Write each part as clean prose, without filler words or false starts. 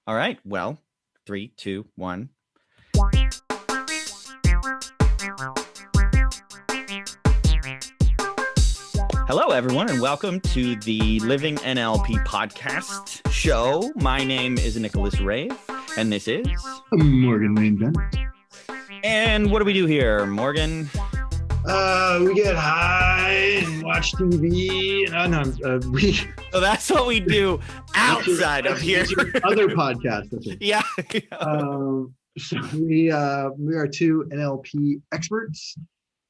All right. Well, 3, 2, 1. Hello, everyone, and welcome to the Living NLP podcast show. My name is Nicholas Rave, and this is Morgan Lane Bennett. And what do we do here, Morgan? We get high and watch TV. So that's what we do outside of here. Other podcasts. Yeah. So we are two NLP experts,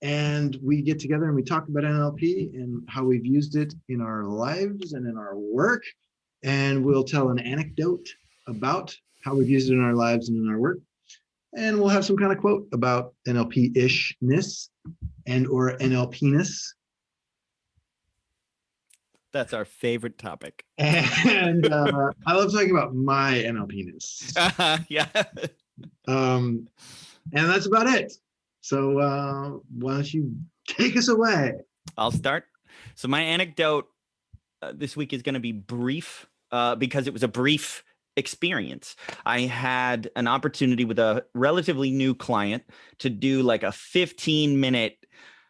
and we get together and we talk about NLP and how we've used it in our lives and in our work. And we'll tell an anecdote about how we've used it in our lives and in our work. And we'll have some kind of quote about NLP-ishness and or NLP-ness. That's our favorite topic. And I love talking about my NLP-ness. Yeah. And that's about it. So why don't you take us away? I'll start. So my anecdote this week is going to be brief because it was a brief experience. I had an opportunity with a relatively new client to do like a 15-minute,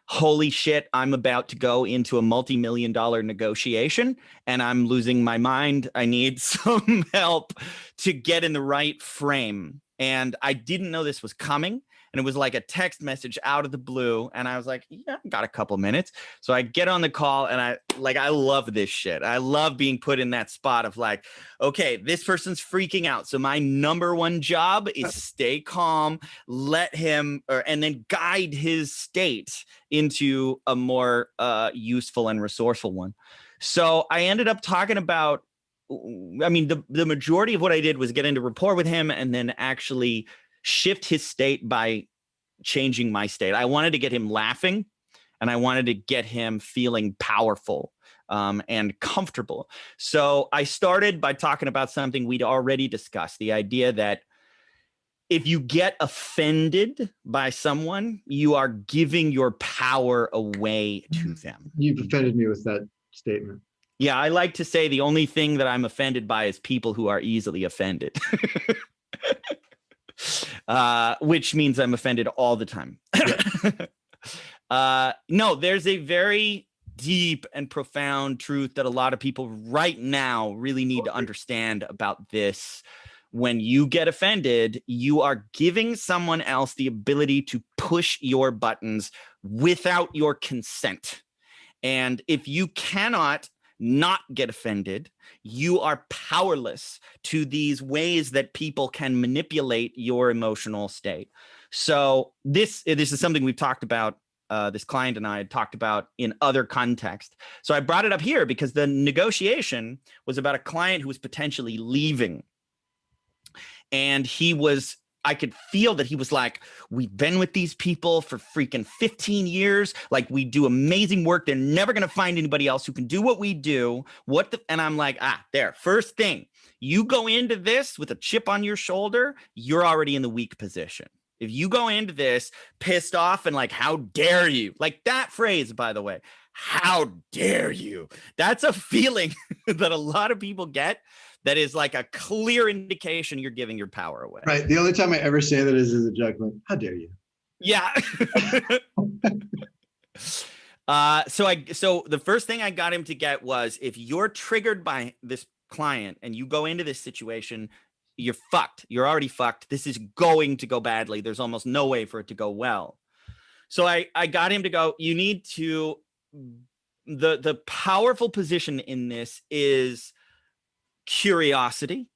holy shit, I'm about to go into a multi-million-dollar negotiation and I'm losing my mind. I need some help to get in the right frame. And I didn't know this was coming. And it was like a text message out of the blue. And I was like, yeah, I got a couple minutes. So I get on the call and I love this shit. I love being put in that spot of like, okay, this person's freaking out. So my number one job is stay calm, let him, and then guide his state into a more useful and resourceful one. So I ended up talking about, the majority of what I did was get into rapport with him and then actually shift his state by changing my state. I wanted to get him laughing and I wanted to get him feeling powerful and comfortable. So I started by talking about something we'd already discussed, the idea that if you get offended by someone, you are giving your power away to them. You've offended me with that statement. Yeah, I like to say the only thing that I'm offended by is people who are easily offended. Which means I'm offended all the time. No, there's a very deep and profound truth that a lot of people right now really need to understand about this. When you get offended, you are giving someone else the ability to push your buttons without your consent. And if you cannot not get offended, you are powerless to these ways that people can manipulate your emotional state. So this is something we've talked about, this client and I had talked about in other contexts. So I brought it up here because the negotiation was about a client who was potentially leaving. And I could feel that he was like, we've been with these people for freaking 15 years. Like, we do amazing work. They're never going to find anybody else who can do what we do. And I'm like, there, first thing, you go into this with a chip on your shoulder, you're already in the weak position. If you go into this pissed off and like, how dare you? Like that phrase, by the way, how dare you? That's a feeling that a lot of people get. That is like a clear indication you're giving your power away. Right. The only time I ever say that is as a joke. Like, how dare you? Yeah. So the first thing I got him to get was, if you're triggered by this client and you go into this situation, you're fucked. You're already fucked. This is going to go badly. There's almost no way for it to go well. So I got him to go, you need to, the powerful position in this is curiosity,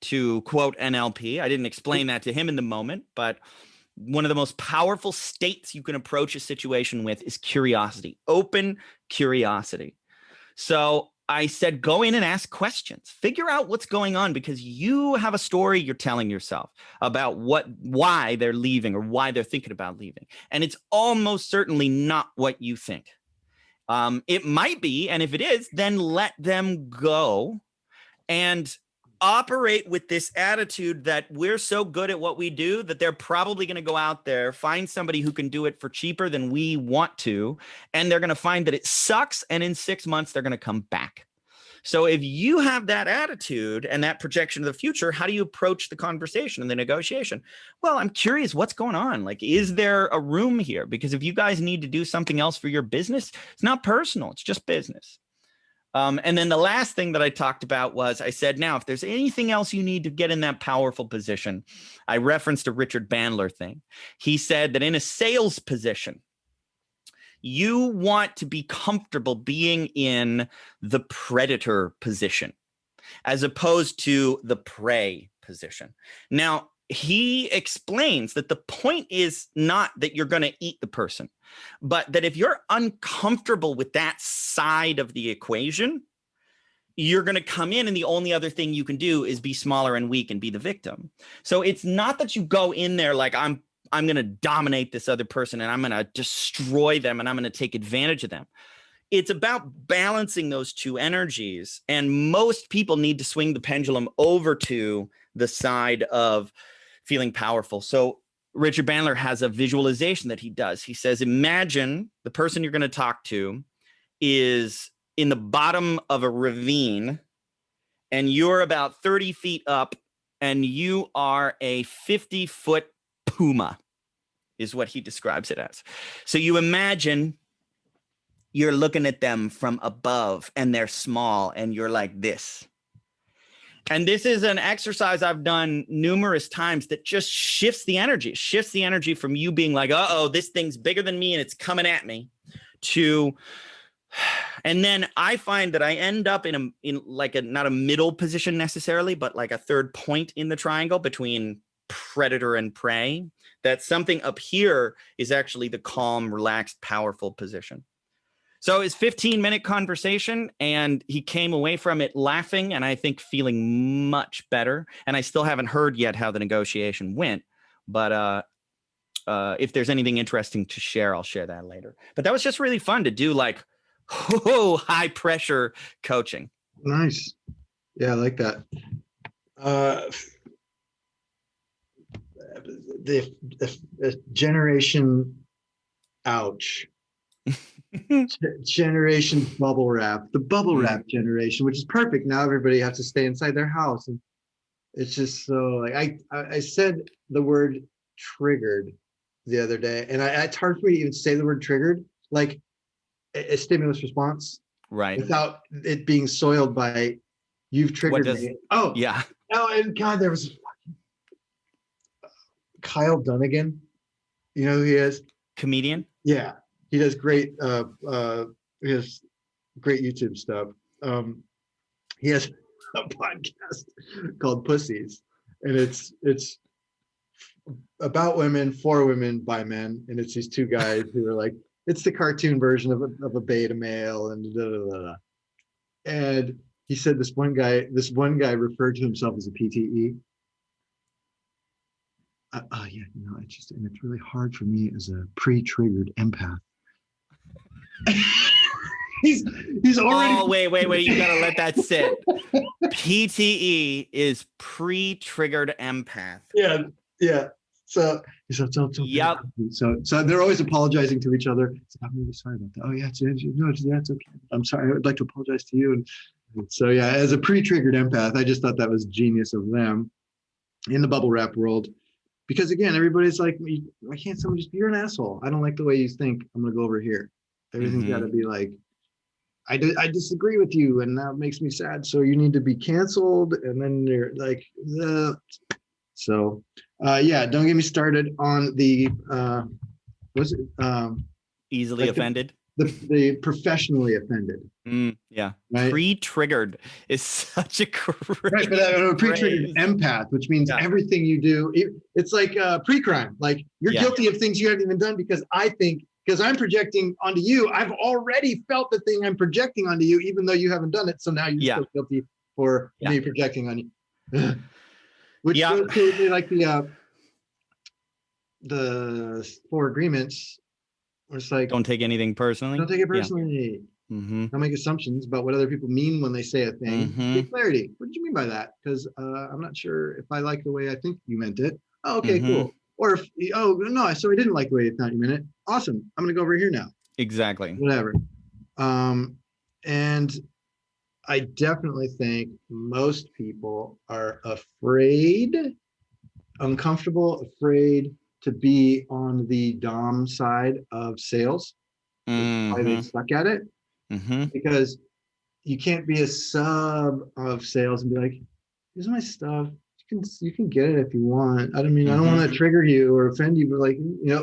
to quote NLP. I didn't explain that to him in the moment, but one of the most powerful states you can approach a situation with is curiosity, open curiosity. So I said, go in and ask questions, figure out what's going on, because you have a story you're telling yourself about why they're leaving or why they're thinking about leaving. And it's almost certainly not what you think. It might be. And if it is, then let them go. And operate with this attitude that we're so good at what we do that they're probably going to go out there, find somebody who can do it for cheaper than we want to, and they're going to find that it sucks. And in 6 months, they're going to come back. So if you have that attitude and that projection of the future, how do you approach the conversation and the negotiation? Well, I'm curious what's going on. Like, is there a room here? Because if you guys need to do something else for your business, it's not personal, it's just business. And then the last thing that I talked about was I said, now, if there's anything else you need to get in that powerful position, I referenced a Richard Bandler thing. He said that in a sales position, you want to be comfortable being in the predator position as opposed to the prey position. Now, he explains that the point is not that you're going to eat the person, but that if you're uncomfortable with that side of the equation, you're going to come in and the only other thing you can do is be smaller and weak and be the victim. So it's not that you go in there like I'm going to dominate this other person and I'm going to destroy them and I'm going to take advantage of them. It's about balancing those two energies. And most people need to swing the pendulum over to the side of feeling powerful. So Richard Bandler has a visualization that he does. He says, imagine the person you're going to talk to is in the bottom of a ravine and you're about 30 feet up and you are a 50-foot puma, is what he describes it as. So you imagine you're looking at them from above and they're small and you're like this. And this is an exercise I've done numerous times that just shifts the energy from you being like, uh-oh, this thing's bigger than me and it's coming at me, to, and then I find that I end up in like a, not a middle position necessarily, but like a third point in the triangle between predator and prey, that something up here is actually the calm, relaxed, powerful position. So it's 15-minute conversation and he came away from it laughing and I think feeling much better. And I still haven't heard yet how the negotiation went, but if there's anything interesting to share, I'll share that later. But that was just really fun to do, like, high pressure coaching. Nice. Yeah, I like that. The generation, ouch. Generation bubble wrap, the bubble wrap generation, which is perfect. Now everybody has to stay inside their house, and it's just so like I said the word triggered the other day, and it's hard for me to even say the word triggered, like a stimulus response, right, without it being soiled by you've triggered me. Oh yeah. Oh, and God, there was Kyle Dunnigan. You know who he is? Comedian. Yeah. He does great. He has great YouTube stuff. He has a podcast called Pussies, and it's about women, for women, by men, and it's these two guys who are like, it's the cartoon version of a beta male, and da, da, da, da. And he said this one guy referred to himself as a PTE. Yeah, and it's really hard for me as a pre-triggered empath. he's already. Oh, wait! You gotta let that sit. PTE is pre-triggered empath. Yeah. So yep. So they're always apologizing to each other. I'm really sorry about that. Oh yeah, it's okay. I'm sorry. I would like to apologize to you. And so yeah, as a pre-triggered empath, I just thought that was genius of them in the bubble wrap world. Because again, everybody's like, why can't someone just, you're an asshole. I don't like the way you think. I'm gonna go over here. Everything's got to be like, I disagree with you, and that makes me sad. So you need to be canceled, and then they're like, so yeah. Don't get me started on the easily like offended. The professionally offended. Yeah, right? Pre-triggered is such a great right, but a pre-triggered empath, which means everything you do, it's like pre-crime. Like you're guilty of things you haven't even done because I'm projecting onto you. I've already felt the thing I'm projecting onto you, even though you haven't done it. So now you're still guilty for me projecting on you. Which goes to like the 4 agreements. Where it's like, don't take anything personally. Don't take it personally. Don't make assumptions about what other people mean when they say a thing. Get clarity. What did you mean by that? Because I'm not sure if I like the way I think you meant it. Oh, okay, cool. Or if, no, so I didn't like the way you thought you meant it. Awesome. I'm going to go over here now. Exactly. Whatever. And I definitely think most people are afraid, uncomfortable, afraid to be on the dom side of sales. That's why they Mm-hmm. suck at it, Mm-hmm. because you can't be a sub of sales and be like, here's my stuff. You can get it if you want. I don't mean, I don't Mm-hmm. want to trigger you or offend you, but like,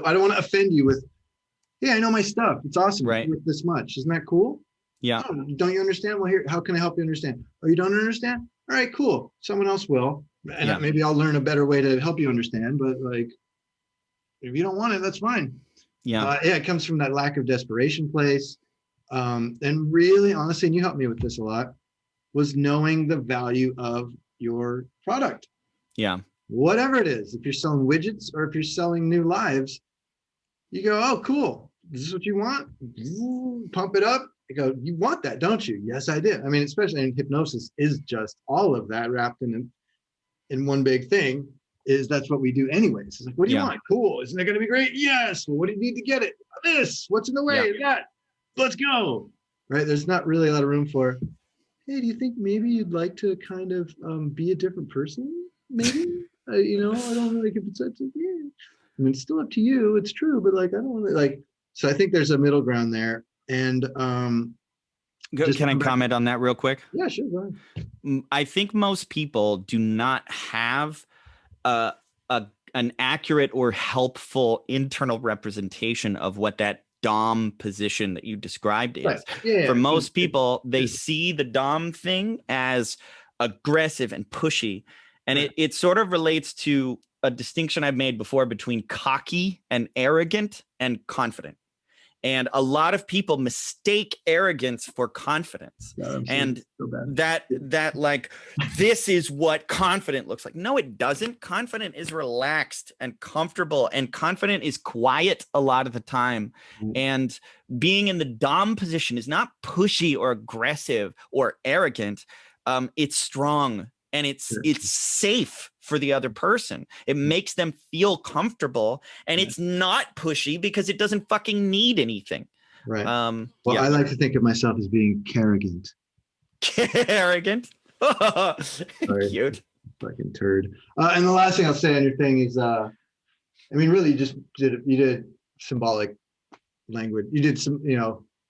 I don't want to offend you with, yeah, I know my stuff. It's awesome. It's Right. worth this much. Isn't that cool? Yeah. Oh, don't you understand? Well, here, how can I help you understand? Oh, you don't understand? All right, cool. Someone else will. And Yeah. maybe I'll learn a better way to help you understand. But like, if you don't want it, that's fine. Yeah. Yeah, it comes from that lack of desperation place. And really, honestly, and you helped me with this a lot, was knowing the value of your product, Yeah. whatever it is. If you're selling widgets or if you're selling new lives, you go, oh, cool. This is what you want. Pump it up. You go, you want that, don't you? Yes, I did. I mean, especially in hypnosis is just all of that wrapped in one big thing. Is that's what we do anyways. It's like, what do you Yeah. want? Cool. Isn't it going to be great? Yes. Well, what do you need to get it? This. What's in the way? Yeah. That. Let's go. Right. There's not really a lot of room for, hey, do you think maybe you'd like to kind of be a different person? Maybe, I don't know, like if it's such a, yeah. I mean, it's still up to you. It's true, but like, I don't want to like, so I think there's a middle ground there. And just Can I comment on that real quick? yeah, sure. Go ahead. I think most people do not have uh, an accurate or helpful internal representation of what that dom position that you described is. Right. Yeah. For most people, they see the dom thing as aggressive and pushy, and Right. it sort of relates to a distinction I've made before between cocky and arrogant and confident. And a lot of people mistake arrogance for confidence. God, and so bad. that like, this is what confident looks like. No, it doesn't. Confident is relaxed and comfortable, and confident is quiet a lot of the time. And being in the dom position is not pushy or aggressive or arrogant. It's strong, and it's safe for the other person. It makes them feel comfortable, and it's not pushy because it doesn't fucking need anything. Right. Well, I like to think of myself as being carrogant. Arrogant. Cute. Fucking turd. And the last thing I'll say on your thing is, I mean, really, you did symbolic language. You did some,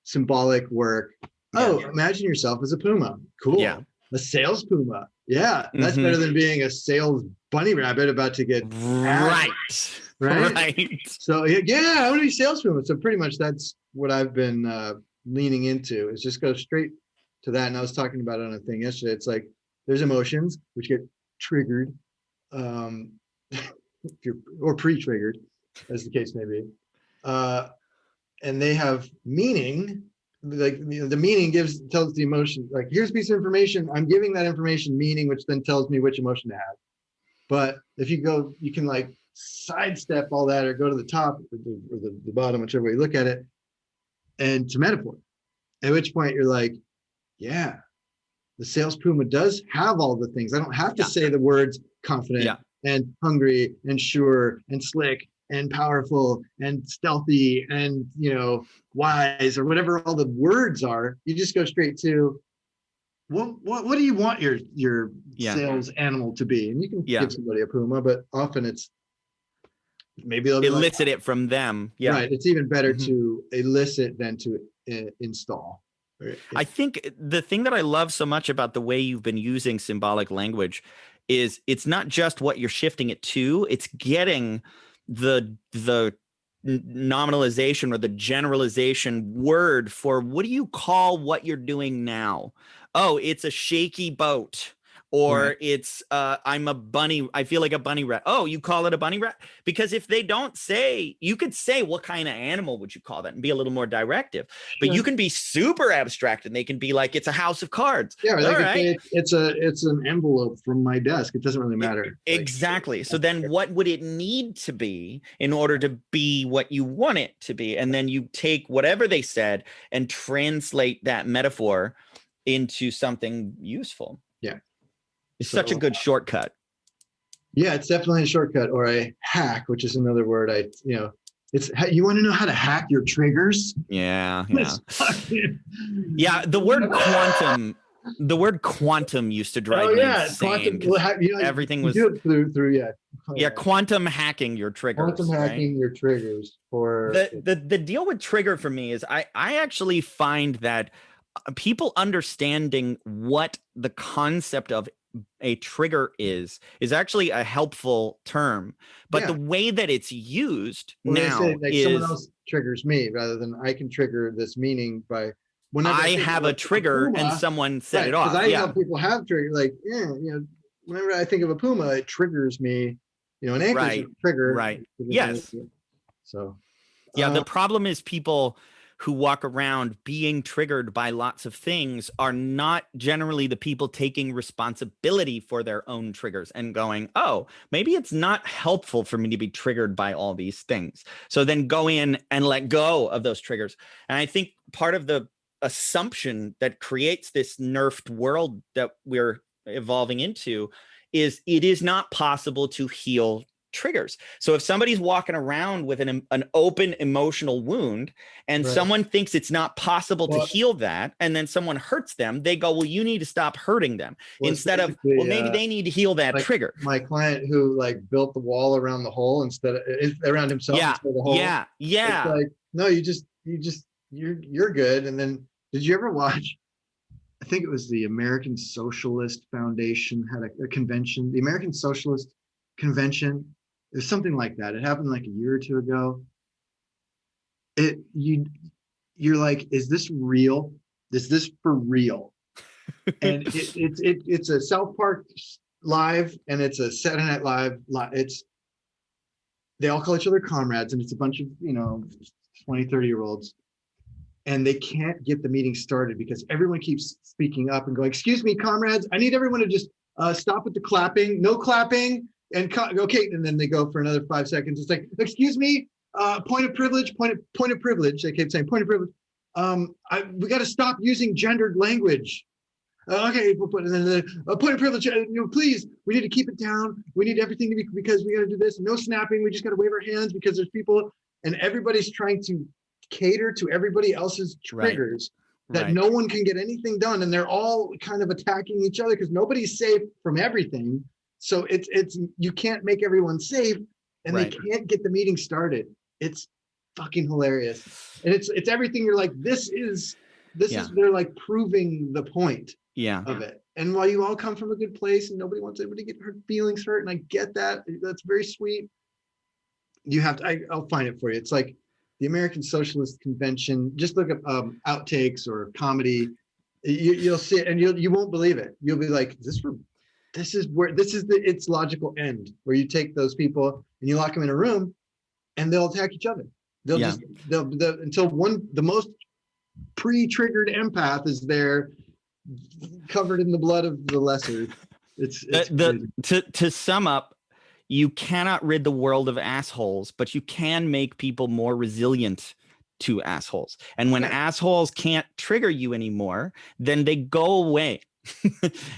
symbolic work. Oh, imagine yourself as a puma. Cool. Yeah. A sales puma. Yeah, that's better than being a sales bunny rabbit about to get right. So yeah, I want to be sales puma. So pretty much that's what I've been leaning into, is just go straight to that. And I was talking about it on a thing yesterday. It's like there's emotions which get triggered, or pre-triggered, as the case may be, and they have meaning. Like the meaning tells the emotion, like, here's a piece of information, I'm giving that information meaning, which then tells me which emotion to have. But if you can like sidestep all that, or go to the top or the bottom, whichever way you look at it, and to metaphor, at which point you're like, yeah, the sales puma does have all the things. I don't have to say the words confident and hungry and sure and slick and powerful and stealthy and wise, or whatever all the words are. You just go straight to what do you want your sales animal to be? And you can give somebody a puma, but often it's maybe they'll elicit it from them. Right. It's even better to elicit than to install. Right? I think the thing that I love so much about the way you've been using symbolic language is it's not just what you're shifting it to, it's getting the nominalization or the generalization word for what do you call what you're doing now? Oh, it's a shaky boat. Or it's I'm a bunny. I feel like a bunny rat. Oh, you call it a bunny rat? Because if they don't say, you could say, what kind of animal would you call that, and be a little more directive. But you can be super abstract, and they can be like, it's a house of cards. Yeah, like it's an envelope from my desk. It doesn't really matter. Exactly. So then what would it need to be in order to be what you want it to be? And then you take whatever they said and translate that metaphor into something useful. Yeah. It's such a good shortcut. Yeah, it's definitely a shortcut, or a hack, which is another word. It's you want to know how to hack your triggers? Yeah. The word quantum the word quantum used to drive Oh me yeah, insane quantum. because everything You was, do it through yeah. Oh, yeah, yeah. quantum hacking your Quantum triggers, right? hacking your triggers for The deal with trigger for me is I actually find that people understanding what the concept of a trigger is actually a helpful term, but the yeah. way that it's used Well, they say now like someone is else triggers me rather than I can trigger this meaning by whenever I I think of have a a trigger and puma, someone set right? it Because off. I know Yeah, people have trigger like yeah, whenever I think of a puma, it triggers me. An anchor is a right, trigger. right. Yes. So Yeah, uh, the problem is people who walk around being triggered by lots of things are not generally the people taking responsibility for their own triggers and going, oh, maybe it's not helpful for me to be triggered by all these things. So then go in and let go of those triggers. And I think part of the assumption that creates this nerfed world that we're evolving into is it is not possible to heal triggers. So if somebody's walking around with an open emotional wound and right. someone thinks it's not possible to Well, heal that, and then someone hurts them, they go, well, you need to stop hurting them, well, it's instead of, well, basically maybe they need to heal that like trigger. my client who like built the wall around the hole instead of around himself Yeah, instead of the hole. yeah, It's yeah. like no, you're good. And then did you ever watch? I think it was the American Socialist Foundation had a convention. The American Socialist Convention is something like that. It happened like a year or two ago. It you're like, is this real? Is this for real? And it's a South Park live and it's a Saturday Night Live. It's they all call each other comrades and it's a bunch of 20, 30-year-olds and they can't get the meeting started because everyone keeps speaking up and going, excuse me, comrades, I need everyone to just stop with the clapping, no clapping, and okay. And then they go for another 5 seconds. It's like, excuse me, point of privilege, point of privilege. They keep saying point of privilege. We got to stop using gendered language. Okay, and then the point of privilege. Please, we need to keep it down. We need everything to be because we got to do this. No snapping. We just got to wave our hands because there's people, and everybody's trying to cater to everybody else's triggers that no one can get anything done, and they're all kind of attacking each other because nobody's safe from everything. So it's you can't make everyone safe, and they can't get the meeting started. It's fucking hilarious, and it's everything. You're like, this is they're like proving the point of it. And while you all come from a good place and nobody wants anybody to get her feelings hurt, and I get that, that's very sweet. You have to, I'll find it for you. It's like the American Socialist Convention. Just look up outtakes or comedy. You'll see it and you won't believe it. You'll be like, this is its logical end, where you take those people and you lock them in a room and they'll attack each other. They'll until the most pre-triggered empath is there, covered in the blood of the lesser. It's to sum up, you cannot rid the world of assholes, but you can make people more resilient to assholes. And when assholes can't trigger you anymore, then they go away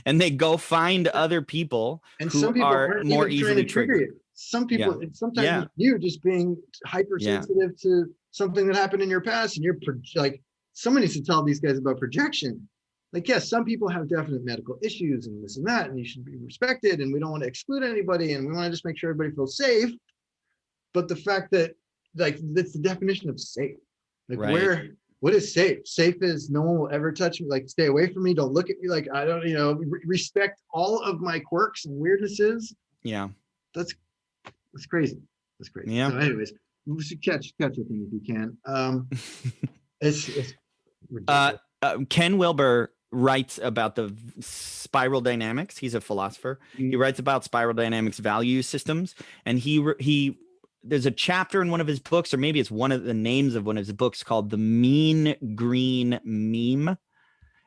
and they go find other people and who some people are aren't more even trying easily to trigger triggered. you. Some people, sometimes it's you just being hypersensitive to something that happened in your past, and you're like, someone needs to tell these guys about projection. Like, yes, some people have definite medical issues and this and that, and you should be respected, and we don't want to exclude anybody, and we want to just make sure everybody feels safe. But the fact that, like, that's the definition of safe. Like, what is safe? Safe is no one will ever touch me. Like, stay away from me. Don't look at me. Like, I don't, respect all of my quirks and weirdnesses. Yeah. That's crazy. That's crazy. Yeah. So anyways, we should catch a thing if you can. It's ridiculous. Ken Wilber writes about the spiral dynamics. He's a philosopher. He writes about spiral dynamics value systems, and he there's a chapter in one of his books, or maybe it's one of the names of one of his books, called The Mean Green Meme.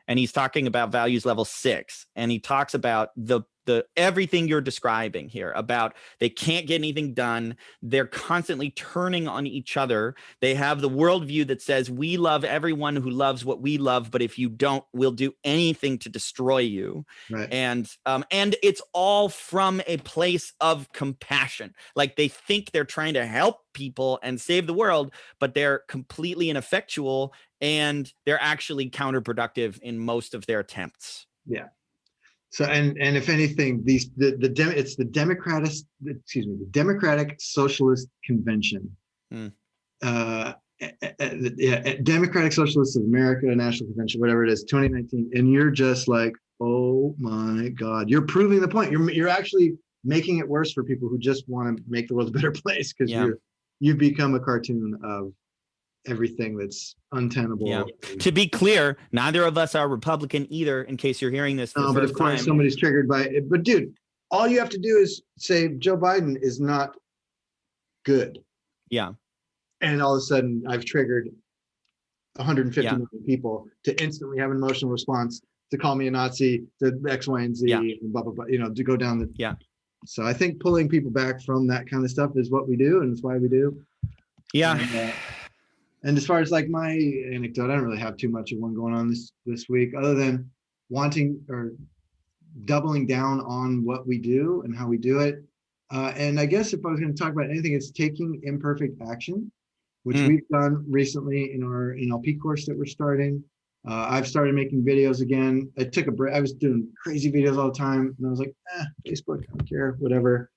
And he's talking about values level 6, and he talks about the everything you're describing here, about they can't get anything done. They're constantly turning on each other. They have the worldview that says we love everyone who loves what we love, but if you don't, we'll do anything to destroy you. And it's all from a place of compassion. Like, they think they're trying to help people and save the world, but they're completely ineffectual, and they're actually counterproductive in most of their attempts. Yeah. So, and if anything, it's the Democratic Socialist Convention. Mm. Yeah, Democratic Socialists of America National Convention, whatever it is, 2019, and you're just like, oh my God, you're proving the point. You're actually making it worse for people who just want to make the world a better place, because you've become a cartoon of everything that's untenable. Yeah. To be clear, neither of us are Republican either, in case you're hearing this for the but first of course time. somebody's triggered by it. But dude, all you have to do is say Joe Biden is not good. Yeah. And all of a sudden I've triggered 150 Yeah. million people to instantly have an emotional response, to call me a Nazi, to X, Y, and Z, and blah, blah, blah, to go down the. Yeah. So I think pulling people back from that kind of stuff is what we do, and it's why we do. Yeah. And as far as like my anecdote, I don't really have too much of one going on this week, other than wanting or doubling down on what we do and how we do it. And I guess if I was going to talk about anything, it's taking imperfect action, which we've done recently in our NLP course that we're starting. I've started making videos again. I took a break. I was doing crazy videos all the time, and I was like, Facebook, I don't care, whatever.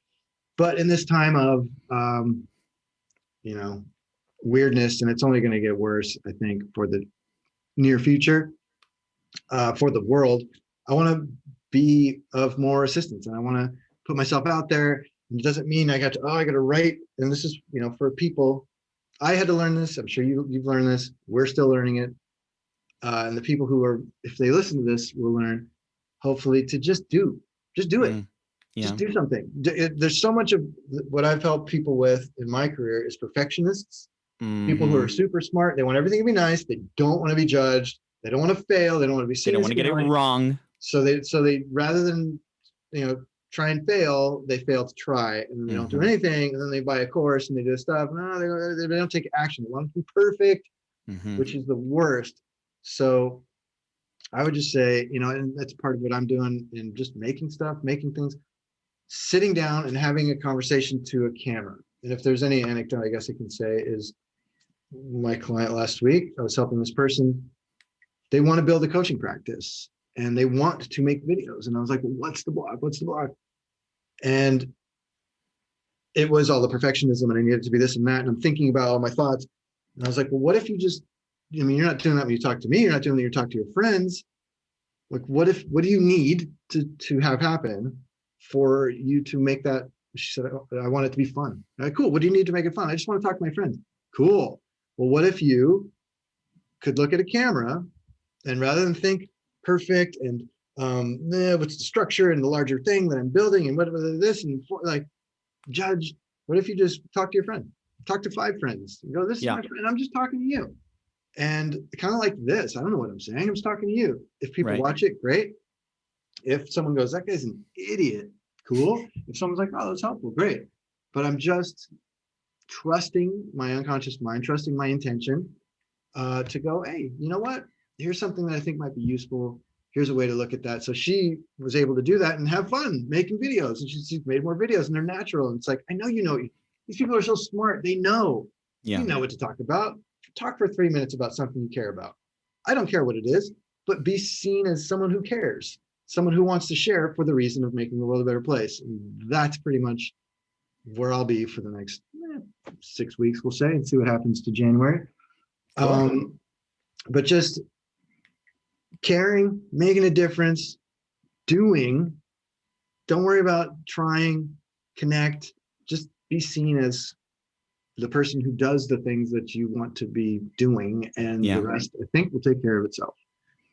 But in this time of, weirdness, and it's only going to get worse, I think, for the near future, for the world, I want to be of more assistance, and I want to put myself out there. And it doesn't mean I got to write. And this is, for people, I had to learn this. I'm sure you've learned this. We're still learning it. And the people who are, if they listen to this, will learn, hopefully, to just do it. Yeah. Just do something. There's so much of what I've helped people with in my career is perfectionists. People who are super smart. They want everything to be nice. They don't want to be judged. They don't want to fail. They don't want to be seen. They don't want to get it wrong. So they rather than try and fail, they fail to try, and then they don't do anything, and then they buy a course and they do stuff. No, they don't take action. They want to be perfect, which is the worst. So I would just say, and that's part of what I'm doing in just making things, sitting down and having a conversation to a camera. And if there's any anecdote, I guess I can say is my client last week, I was helping this person. They want to build a coaching practice and they want to make videos. And I was like, well, what's the block? And it was all the perfectionism, and I needed to be this and that. And I'm thinking about all my thoughts. And I was like, well, what if you just, you're not doing that when you talk to me. You're not doing that when you talk to your friends. Like, what do you need to have happen for you to make that? She said, I want it to be fun. Like, cool. What do you need to make it fun? I just want to talk to my friends. Cool. Well, what if you could look at a camera and rather than think perfect and what's the structure and the larger thing that I'm building and what this and like judge, what if you just talk to your friend, talk to 5 friends, you go, this is my friend, I'm just talking to you. And kind of like this, I don't know what I'm saying, I'm just talking to you. If people watch it, great. If someone goes, that guy's an idiot, cool. If someone's like, oh, that's helpful, great. But I'm just trusting my unconscious mind, trusting my intention to go, hey, you know what? Here's something that I think might be useful. Here's a way to look at that. So she was able to do that and have fun making videos. And she's made more videos and they're natural. And it's like, I know, these people are so smart. They know, you know what to talk about. Talk for 3 minutes about something you care about. I don't care what it is, but be seen as someone who cares, someone who wants to share for the reason of making the world a better place. And that's pretty much where I'll be for the next 6 weeks, we'll say, and see what happens to January. Cool. But just caring, making a difference, doing, don't worry about trying, connect, just be seen as the person who does the things that you want to be doing, and the rest, I think, will take care of itself.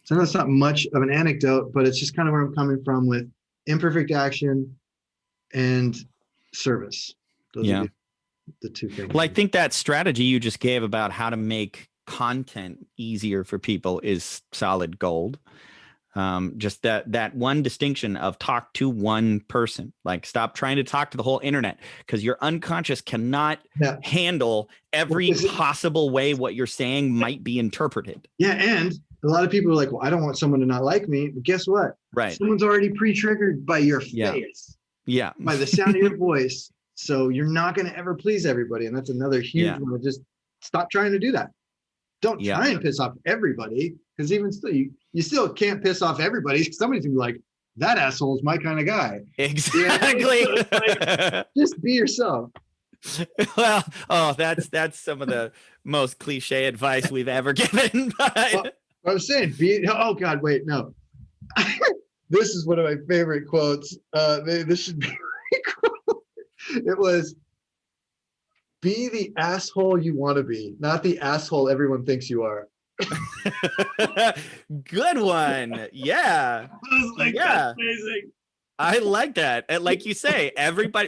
So that's not much of an anecdote, but it's just kind of where I'm coming from with imperfect action and service. Those are the 2 things. Well, I think that strategy you just gave about how to make content easier for people is solid gold. Just that one distinction of talk to one person, like stop trying to talk to the whole internet, because your unconscious cannot handle every possible way what you're saying might be interpreted. Yeah. And a lot of people are like, well, I don't want someone to not like me. But guess what? Right. Someone's already pre-triggered by your face. Yeah. By the sound of your voice. So you're not going to ever please everybody. And that's another huge one. Just stop trying to do that. Don't Yeah. try and piss off everybody, because even still, you still can't piss off everybody. Somebody's gonna be like, that asshole is my kind of guy. Exactly. So it's like, just be yourself. Well, oh, that's some of the most cliche advice we've ever given. Well, But I'm saying, oh God, wait, no. This is one of my favorite quotes. This should be really cool. It was, be the asshole you want to be, not the asshole everyone thinks you are. good one. Yeah. I was like, Yeah. that's amazing. I like that. And like you say,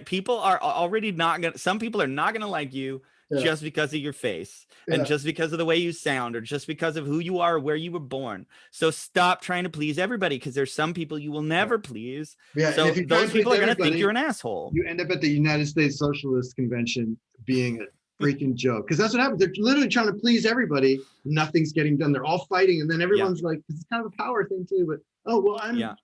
people are already not gonna, some people are not gonna like you just because of your face and just because of the way you sound, or just because of who you are, or where you were born. So stop trying to please everybody, because there's some people you will never please. Yeah, so and if you try those to please people are gonna everybody, think you're an asshole. you end up at the United States Socialist Convention being a freaking joke, because that's what happens. They're literally trying to please everybody. Nothing's getting done. They're all fighting, and then everyone's like, it's kind of a power thing too. But oh well, I'm.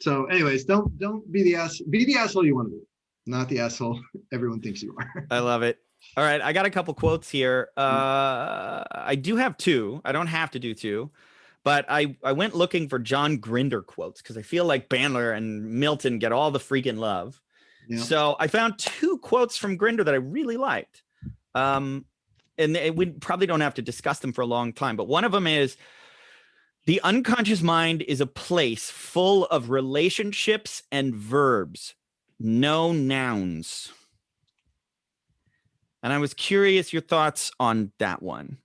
So, anyways, don't be the asshole you want to be, not the asshole everyone thinks you are. I love it. All right, I got a couple quotes here. I do have two. I don't have to do two, but I went looking for John Grinder quotes, because I feel like Bandler and Milton get all the freaking love. Yeah. So I found two quotes from Grinder that I really liked. And we probably don't have to discuss them for a long time, but one of them is, the unconscious mind is a place full of relationships and verbs, no nouns. And I was curious your thoughts on that one.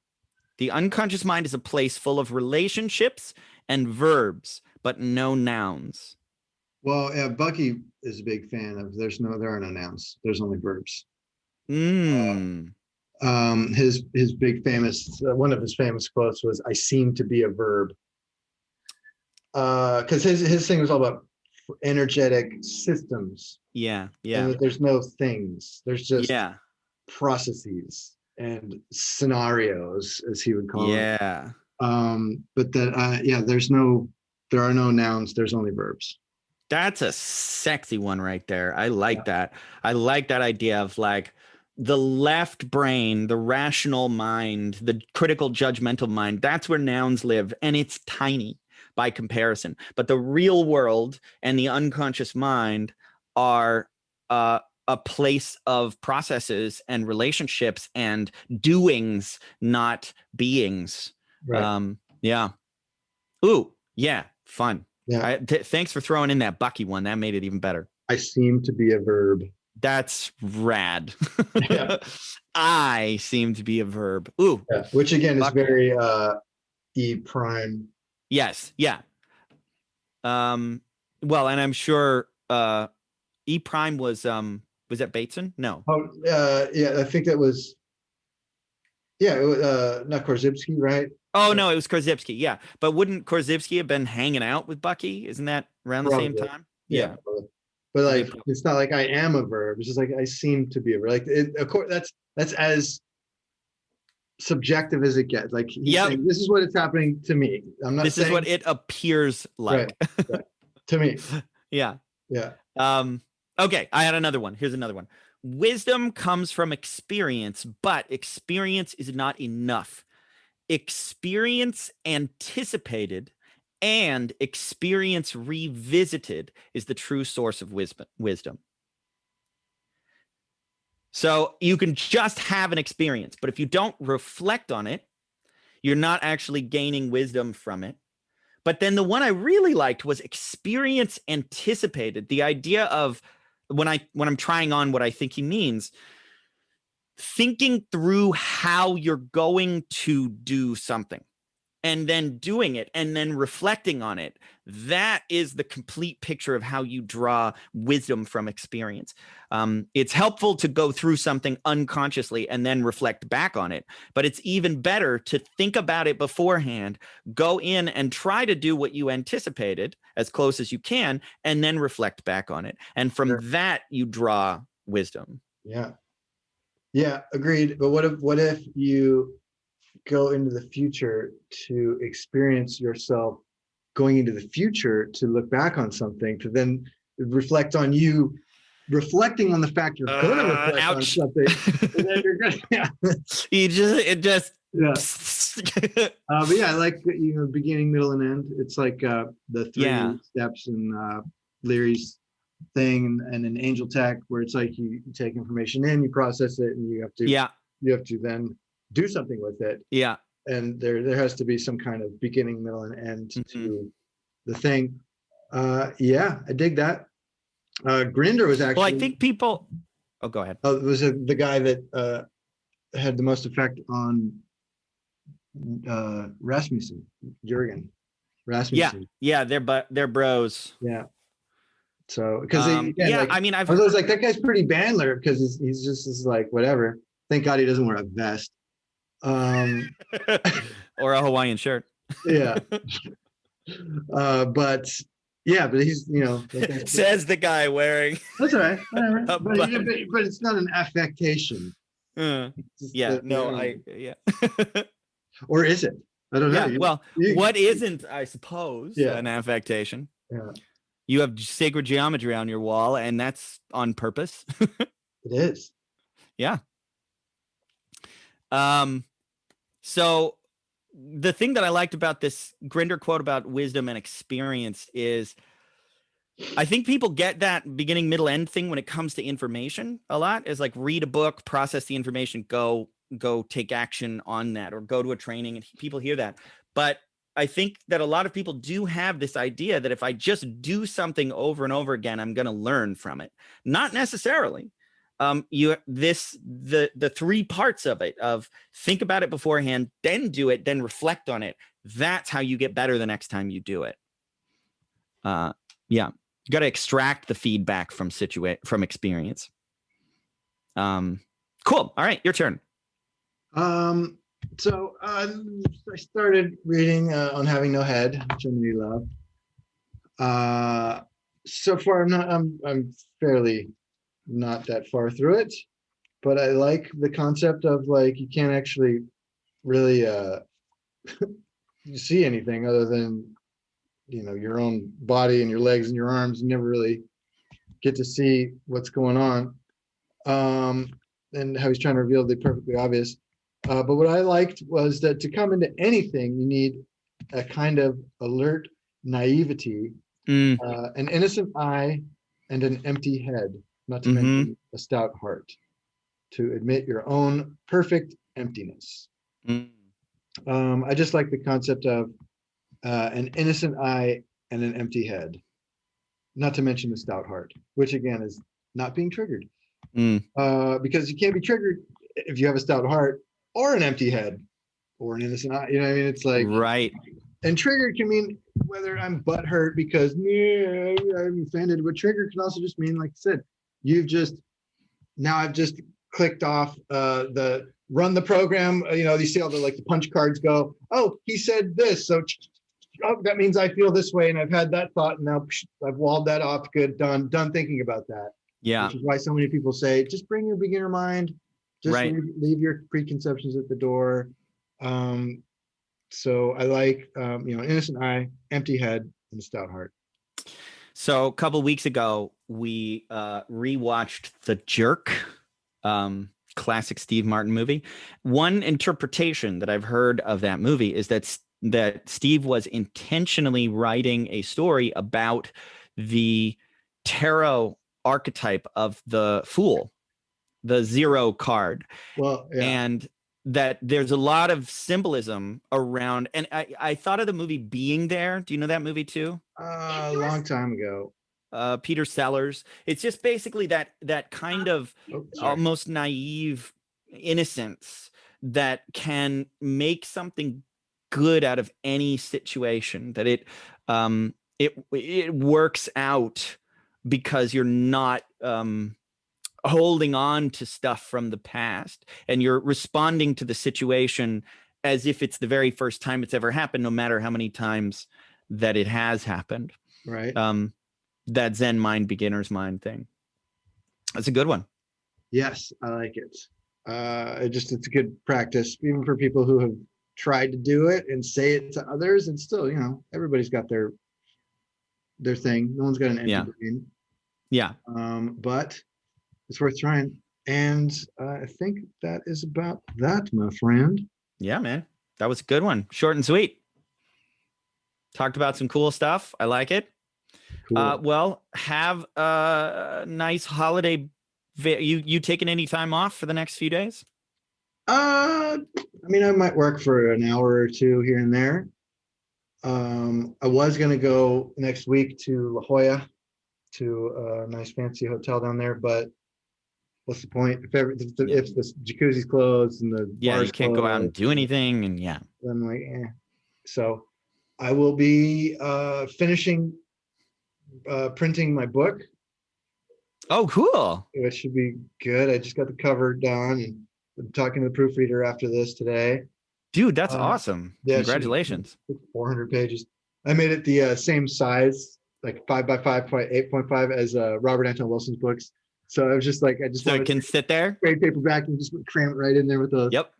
The unconscious mind is a place full of relationships and verbs, but no nouns. Well, yeah, Bucky is a big fan of there are no nouns. There's only verbs. His big famous, one of his famous quotes was, "I seem to be a verb." Because his thing was all about energetic systems. Yeah. And there's no things. There's just processes and scenarios, as he would call it. But that there are no nouns. There's only verbs. That's a sexy one right there. I like that. I like that idea of like the left brain, the rational mind, the critical judgmental mind. That's where nouns live, and it's tiny by comparison. But the real world and the unconscious mind are a place of processes and relationships and doings, not beings. Right. Ooh, yeah, fun. Yeah. Thanks for throwing in that Bucky one. That made it even better. I seem to be a verb. That's rad. Yeah. I seem to be a verb. Ooh. Yeah. Which again is very E prime. Yes. Yeah. Well, and I'm sure E prime was that Bateson? No. Oh, yeah, I think that was. Yeah, it was, not Korzybski, right? Oh no, it was Korzybski. Yeah, but wouldn't Korzybski have been hanging out with Bucky? Isn't that around the same time? Yeah. But like, it's not like I am a verb. It's just like I seem to be a verb. Like, of course, that's as subjective as it gets. Like, he's saying, this is what it's happening to me. I'm not. This is what it appears like. Right. To me. Yeah. Okay, I had another one. Here's another one. Wisdom comes from experience, but experience is not enough. Experience anticipated and experience revisited is the true source of wisdom. So you can just have an experience, but if you don't reflect on it, you're not actually gaining wisdom from it. But then the one I really liked was experience anticipated. The idea of when I'm trying on what I think he means, thinking through how you're going to do something and then doing it and then reflecting on it. That is the complete picture of how you draw wisdom from experience. It's helpful to go through something unconsciously and then reflect back on it. But it's even better to think about it beforehand, go in and try to do what you anticipated as close as you can, and then reflect back on it. And from that, you draw wisdom. Yeah, agreed. But what if you go into the future to experience yourself going into the future to look back on something, to then reflect on you reflecting on the fact you're going to reflect on something. And then you're gonna, Yeah. But yeah, I like, beginning, middle, and end. It's like the three Yeah. steps in Leary's thing, and an Angel Tech, where it's like you take information in, you process it, and Yeah. you have to then do something with it. Yeah. And there has to be some kind of beginning, middle, and end Mm-hmm. to the thing. Yeah, I dig that. Grinder was Well, I actually think people. Oh, go ahead. was the guy that had the most effect on Rasmussen, Jurgen Yeah. Rasmussen. Yeah. They're bros. Yeah. So, because again, Yeah. like I mean, I've I was heard. always like, that guy's pretty bandler, because he's just is like whatever. Thank God he doesn't wear a vest. Um, Or a Hawaiian shirt. yeah. But yeah, but he's that guy's, Says the guy wearing that's all right, whatever. a But, button. but it's not an affectation. Yeah. It's just, No. Yeah. or is it? I don't know. Yeah. Well, what isn't, I suppose, Yeah, an affectation? yeah, You have sacred geometry on your wall, and that's on purpose. it is. Yeah. So the thing that I liked about this Grinder quote about wisdom and experience is I think people get that beginning, middle, end thing when it comes to information a lot, is like read a book, process the information, go take action on that, or go to a training, and people hear that. But I think that a lot of people do have this idea that if I just do something over and over again, I'm going to learn from it. Not necessarily. The three parts of it, of think about it beforehand, then do it, then reflect on it. That's how you get better the next time you do it. Yeah. You got to extract the feedback from experience. Cool. All right, your turn. So I started reading on Having No Head, which I really love. So far I'm fairly not that far through it, but I like the concept of, like, you can't actually really see anything other than your own body and your legs and your arms. You never really get to see what's going on. And how he's trying to reveal the perfectly obvious. But what I liked was that to come into anything, you need a kind of alert naivety, an innocent eye, and an empty head, not to mention a stout heart, to admit your own perfect emptiness. I just like the concept of an innocent eye and an empty head, not to mention a stout heart, which again is not being triggered. Because you can't be triggered if you have a stout heart or an empty head or an innocent eye. What I mean? It's like, right. And triggered can mean whether I'm butthurt because I'm offended, but triggered can also just mean, like I said, I've just clicked off the run the program. You see all the the punch cards go, oh, he said this, so that means I feel this way, and I've had that thought, and now I've walled that off. Good, done thinking about that. Yeah. Which is why so many people say, just bring your beginner mind, just leave your preconceptions at the door. So I like, innocent eye, empty head, and a stout heart. So a couple of weeks ago, we rewatched The Jerk, classic Steve Martin movie. One interpretation that I've heard of that movie is that Steve was intentionally writing a story about the tarot archetype of the fool, the zero card. Well, yeah. And that there's a lot of symbolism around, and I thought of the movie Being There. Do you know that movie too? A long time ago. Peter Sellers. It's just basically that kind of almost naive innocence that can make something good out of any situation, that it works out because you're not holding on to stuff from the past, and you're responding to the situation as if it's the very first time it's ever happened, no matter how many times that it has happened. Right. That Zen mind, beginner's mind thing. That's a good one. Yes, I like it. It's a good practice, even for people who have tried to do it and say it to others, and still, everybody's got their thing. No one's got an empty brain. Yeah. But it's worth trying. And I think that is about that, my friend. Yeah, man. That was a good one. Short and sweet. Talked about some cool stuff. I like it. Cool. Well, have a nice holiday. You taking any time off for the next few days? I mean, I might work for an hour or two here and there. I was gonna go next week to La Jolla to a nice fancy hotel down there, but what's the point? If the jacuzzi's closed and the Yeah, bar's you can't go out and closed, do anything, and yeah. I'm like, So I will be finishing printing my book. Oh, cool. It should be good. I just got the cover done, and I'm talking to the proofreader after this today. Dude, that's awesome. Yeah, Congratulations. 400 pages. I made it the same size, like 5 by 5.8.5 as Robert Anton Wilson's books. So I was just like, I just So it can sit there. trade paperback and just cram it right in there with those. Yep.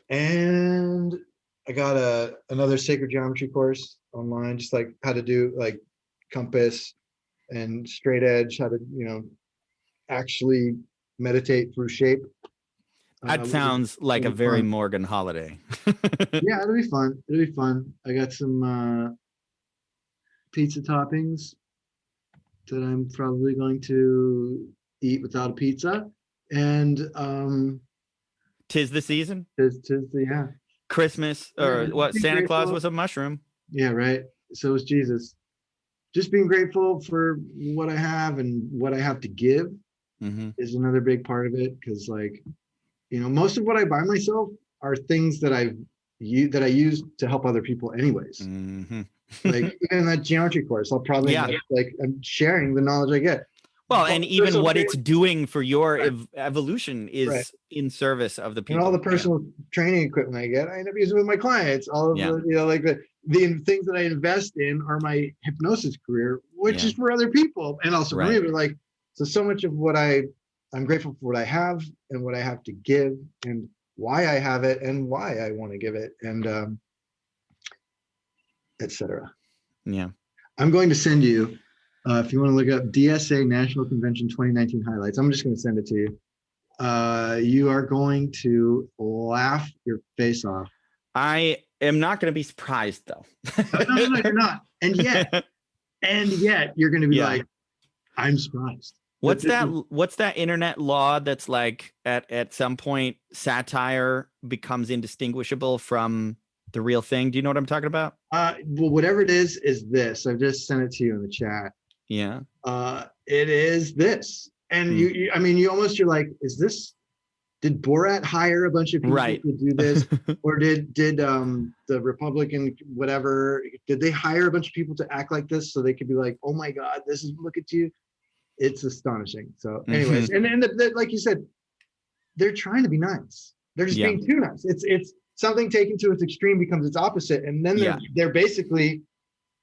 And I got another sacred geometry course online, just like how to do like compass and straight edge, how to, actually meditate through shape. That sounds like a very fun. Morgan holiday. Yeah, it'll be fun. It'll be fun. I got some pizza toppings that I'm probably going to eat without a pizza. And 'tis the season. Tis yeah. Christmas or what? Santa Claus was a mushroom. Yeah, right. So was Jesus. Just being grateful for what I have and what I have to give is another big part of it. Because, like, most of what I buy myself are things that I use to help other people, anyways. Like even that geometry course, I'll probably I'm sharing the knowledge I get. Well, and even what it's doing for your evolution is in service of the people. And all the personal training equipment I get, I end up using with my clients. All of the things that I invest in are my hypnosis career, which is for other people. And also for me, but so much of what I'm grateful for what I have and what I have to give and why I have it and why I want to give it and etc. Yeah. I'm going to send you, if you want to look up DSA National Convention 2019 highlights, I'm just going to send it to you. You are going to laugh your face off. I am not going to be surprised though. No, you're not. And yet you're going to be like, I'm surprised. What's that internet law that's like at some point satire becomes indistinguishable from the real thing? Do you know what I'm talking about? Well, whatever it is this. I've just sent it to you in the chat. Yeah. It is this. And you're like, did Borat hire a bunch of people to do this? Or did the Republican whatever, did they hire a bunch of people to act like this so they could be like, oh my God, look at you. It's astonishing. So anyways, and like you said, they're trying to be nice. They're just being too nice. It's something taken to its extreme becomes its opposite. And then they're basically,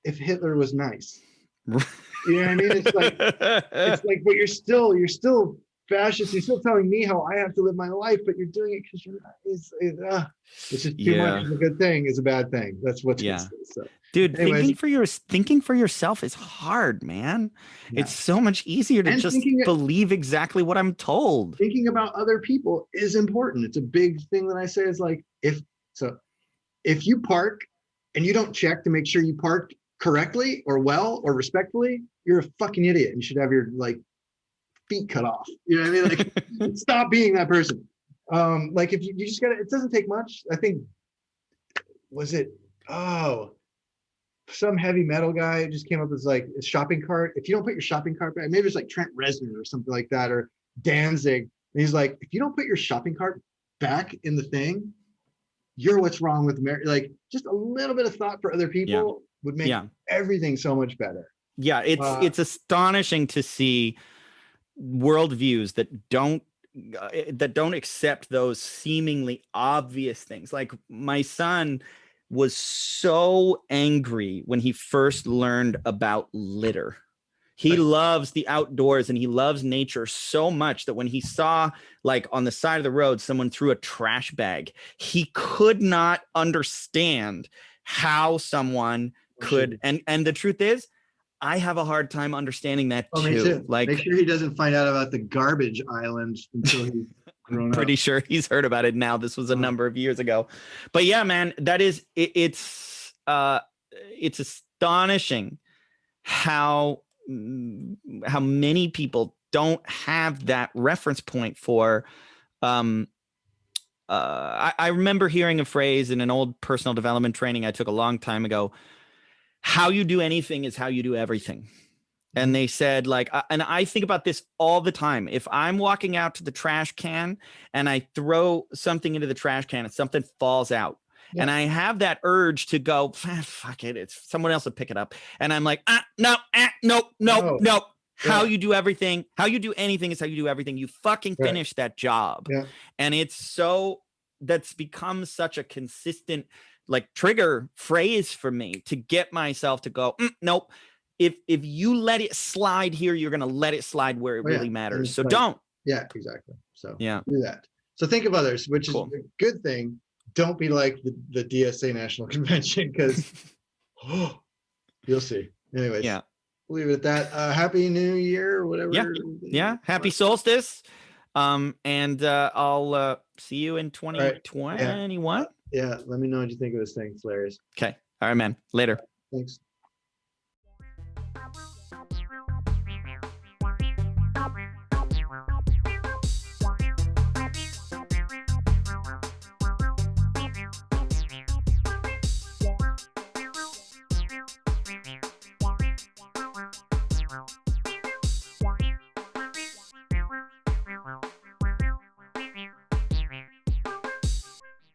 if Hitler was nice, you know what I mean? It's like, but you're still fascist. You're still telling me how I have to live my life, but you're doing it because you're not. It's just too much of a good thing is a bad thing. That's what's so. Dude, anyways, thinking for yourself is hard, man. Yeah. It's so much easier to just believe exactly what I'm told. Thinking about other people is important. It's a big thing that I say is like, if you park and you don't check to make sure you parked correctly or well or respectfully, you're a fucking idiot. You should have your feet cut off. You know what I mean? Like, stop being that person. Like if you just gotta, it doesn't take much. I think, some heavy metal guy just came up with like a shopping cart. If you don't put your shopping cart back, maybe it's like Trent Reznor or something like that, or Danzig. And he's like, if you don't put your shopping cart back in the thing, you're what's wrong with America. Like just a little bit of thought for other people would make everything so much better. Yeah, it's astonishing to see worldviews that don't accept those seemingly obvious things. Like my son was so angry when he first learned about litter. He loves the outdoors and he loves nature so much that when he saw, like on the side of the road, someone threw a trash bag, he could not understand how someone could. And the truth is, I have a hard time understanding that too. Me too. Like, make sure he doesn't find out about the garbage island until he grown up. Pretty sure he's heard about it now. This was a number of years ago. But yeah, man, that is it's astonishing how many people don't have that reference point for I remember hearing a phrase in an old personal development training I took a long time ago. How you do anything is how you do everything. And they said, like, and I think about this all the time. If I'm walking out to the trash can and I throw something into the trash can and something falls out, and I have that urge to go, fuck it, it's someone else will pick it up. And I'm like, no. How you do everything, how you do anything is how you do everything. You fucking finish that job. And it's so, that's become such a consistent, like, trigger phrase for me to get myself to go, nope. If you let it slide here, you're going to let it slide where it really matters. So like, don't. Yeah, exactly. So do that. So think of others, which is a good thing. Don't be like the DSA National Convention, because you'll see. Anyways, we'll leave it at that. Happy New Year or whatever. Yeah. Happy solstice. And I'll see you in 2021. Yeah. Let me know what you think of this thing. It's hilarious. Okay. All right, man. Later. Thanks.